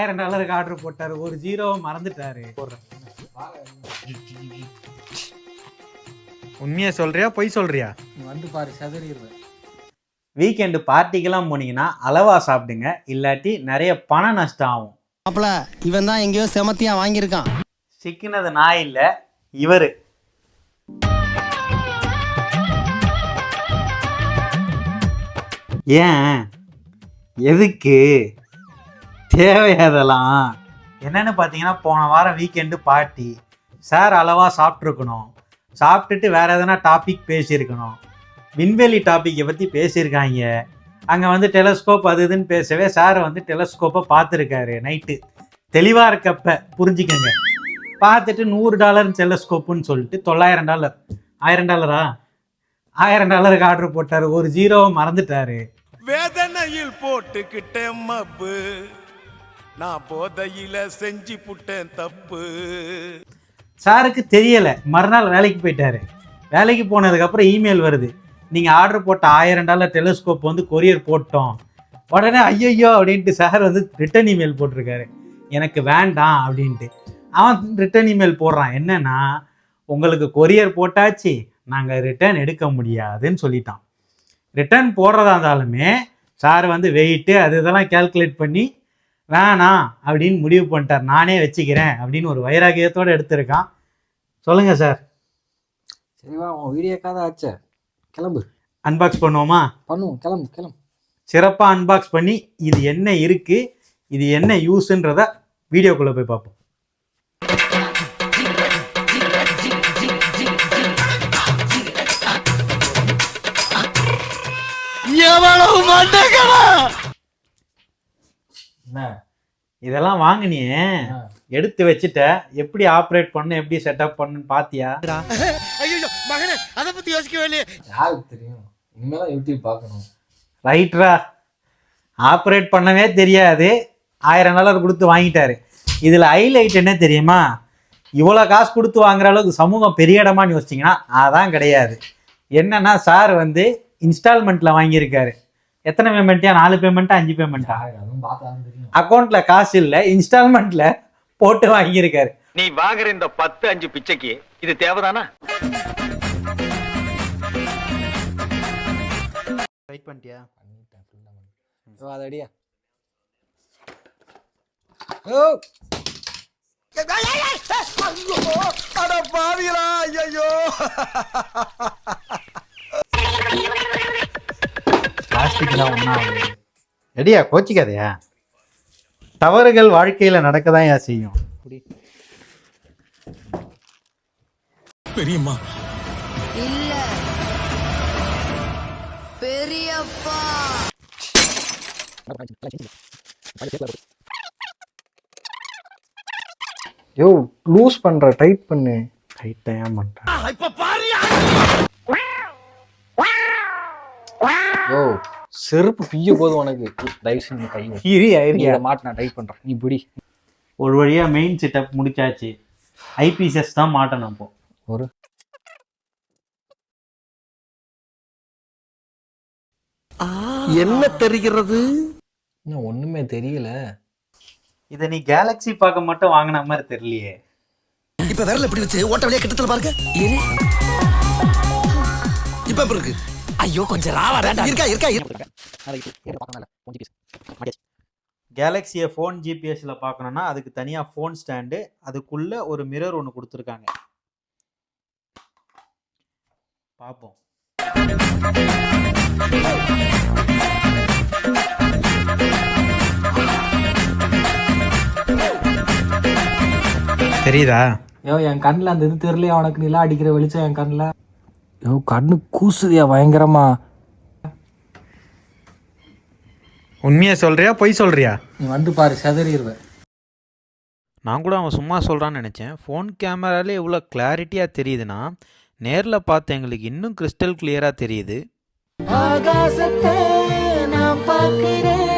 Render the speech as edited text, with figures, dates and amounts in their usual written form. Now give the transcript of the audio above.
$1000 order போட்டாரு, ஒரு ஜீரோவை மறந்துட்டாரு. உண்மையா சொல்றியா பொய் சொல்றியா? வந்து பாரு சதறிடுவேன். வீக்கெண்டு பார்ட்டிக்கெல்லாம் போனீங்கன்னா அளவா சாப்பிடுங்க, இல்லாட்டி நிறைய பண நஷ்டம் ஆகும். அப்பல இவன் தான் எங்கேயோ செமத்தியா வாங்கியிருக்கான். சிக்கினது நான் இல்லை, இவரு. ஏன், எதுக்கு தேவையாதெல்லாம் என்னன்னு பார்த்தீங்கன்னா, போன வாரம் வீக்கெண்டு பார்ட்டி. சார் அளவாக சாப்பிட்ருக்கணும், சாப்பிட்டுட்டு வேறு எதனா டாபிக் பேசியிருக்கணும். விண்வெளி டாப்பிக்கை பற்றி பேசியிருக்காங்க. அங்கே வந்து டெலஸ்கோப் அது இதுன்னு பேசவே சார் வந்து டெலஸ்கோப்பை பார்த்துருக்காரு நைட்டு. தெளிவாக இருக்கப்ப புரிஞ்சுக்கங்க. பார்த்துட்டு $100 டெலஸ்கோப்புன்னு சொல்லிட்டு $900 $1000 $1000 ஆர்டர் போட்டார், ஒரு ஜீரோவை மறந்துட்டாரு. வேதனையில் போட்டுக்கிட்டேன் மப்பு, நான் போதையில செஞ்சு புட்டேன் தப்பு. சாருக்கு தெரியலை, மறுநாள் வேலைக்கு போயிட்டாரு. வேலைக்கு போனதுக்கப்புறம் இமெயில் வருது, நீங்கள் ஆர்டர் போட்ட $1000 டெலிஸ்கோப் வந்து கொரியர் போட்டோம். உடனே ஐயோ அப்படின்ட்டு சார் வந்து ரிட்டன் இமெயில் போட்டிருக்காரு, எனக்கு வேண்டாம் அப்படின்ட்டு. அவன் ரிட்டன் இமெயில் போடுறான், என்னன்னா உங்களுக்கு கொரியர் போட்டாச்சு, நாங்கள் ரிட்டர்ன் எடுக்க முடியாதுன்னு சொல்லிட்டான். ரிட்டர்ன் போடுறதா இருந்தாலுமே சார் வந்து வெயிட்டு அது இதெல்லாம் கேல்குலேட் பண்ணி வேணாம் அப்படின்னு முடிவு பண்ணிட்டார். நானே வச்சுக்கிறேன் அப்படின்னு ஒரு வைராகியத்தோடு எடுத்திருக்கான். சொல்லுங்கள் சார். சரிவா, உன் வீடியோக்காக ஆச்சே, கிளம்பு. அன்பாக்ஸ் பண்ணுவோமா? பண்ணுவோம், கிளம்பு கிளம்பு. சிறப்பாக அன்பாக்ஸ் பண்ணி இது என்ன இருக்குது, இது என்ன யூஸுன்றத வீடியோக்குள்ளே போய் பார்ப்போம். இதெல்லாம் வாங்கினியே, எடுத்து வச்சுட்ட, எப்படி ஆப்ரேட் பண்ணு, எப்படி செட்டப் பண்ணுன்னு பாத்தியா? மகனே அத பத்தி யோசிக்கவே இல்லையே. யாருக்கு தெரியும், இனிமேதான் யூடியூப் பார்க்கணும். ரைட்ரா, ஆப்ரேட் பண்ணவே தெரியாது, $1000 கொடுத்து வாங்கிட்டாரு. இதில் ஹைலைட் என்ன தெரியுமா? இவ்வளோ காசு கொடுத்து வாங்குற அளவுக்கு சமூகம் பெரிய இடமான்னு யோசிச்சிங்கன்னா அதான் கிடையாது. என்னன்னா சார் வந்து இன்ஸ்டால்மெண்ட்டில் வாங்கியிருக்காரு. எத்தனை பேமெண்ட்டியா? 4 பேமெண்ட்டா 5 பேமெண்ட்டா? அக்கௌண்ட்டில் காசு இல்லை, இன்ஸ்டால்மெண்ட்டில் போட்டு வாங்கியிருக்காரு. நீ வாங்குற இந்த 10-5 பிச்சைக்கு இது தேவைதானா? ரைட் பண்ணிட்டியா? அதடியா. பிளாஸ்டிக்லாம் ஒன்றா ரெடியா, கோச்சிக்காதையா. தவறுகள் வாழ்க்கையில் நடக்க தான் செய்யும். பெரியம்மா இல்ல பெரியப்பா. யோ லூஸ் பண்ற, டைட் பண்ணு. டைட்டா ஏன் பண்றேன்? யோ செருப்பு பிய்ய போது உனக்கு. தயவு செஞ்சு கை மாட்டு, நான் டைட் பண்றேன், நீ பிடி. ஒரு வழியா மெயின் செட்டப் முடிச்சாச்சு. ஐபிஎஸ் தான் மாட்டணும். அப்போ ஒரு என்ன தெரிகிறது? இன்னும் ஒண்ணுமே தெரியல. இதை நீ கேலக்ஸி பார்க்க மட்டும் வாங்கின மாதிரி தெரியலையே. இப்ப விரல் எப்படி வச்சு ஓட்ட வழியா கிட்டத்துல பாருங்க. இப்ப இருக்கு. ஐயோ கொஞ்சம் ராவா இருக்கா. கேலக்ஸியை ஃபோன் ஜிபிஎஸ்ல பார்க்கணும்னா அதுக்கு தனியாக ஃபோன் ஸ்டாண்டு, அதுக்குள்ள ஒரு மிரர் ஒன்று கொடுத்துருக்காங்க. பார்ப்போம். தெரியுதா? யோ என் கண்ணில் அந்த இது தெரியலையா உனக்கு? நிலா அடிக்கிற வெளிச்சம் என் கண்ணில். யோ கண்ணு கூசுதியா பயங்கரமா. உண்மையா சொல்றியா பொய் சொல்றியா? நீ வந்து பாரு சதறிடுவேன். நான் கூட அவன் சும்மா சொல்கிறான்னு நினச்சேன். ஃபோன் கேமராலே இவ்வளோ கிளாரிட்டியாக தெரியுதுன்னா நேரில் பார்த்து எங்களுக்கு இன்னும் கிறிஸ்டல் கிளியராக தெரியுது. ஆகாசத்தை நான் பார்க்கிறேன்.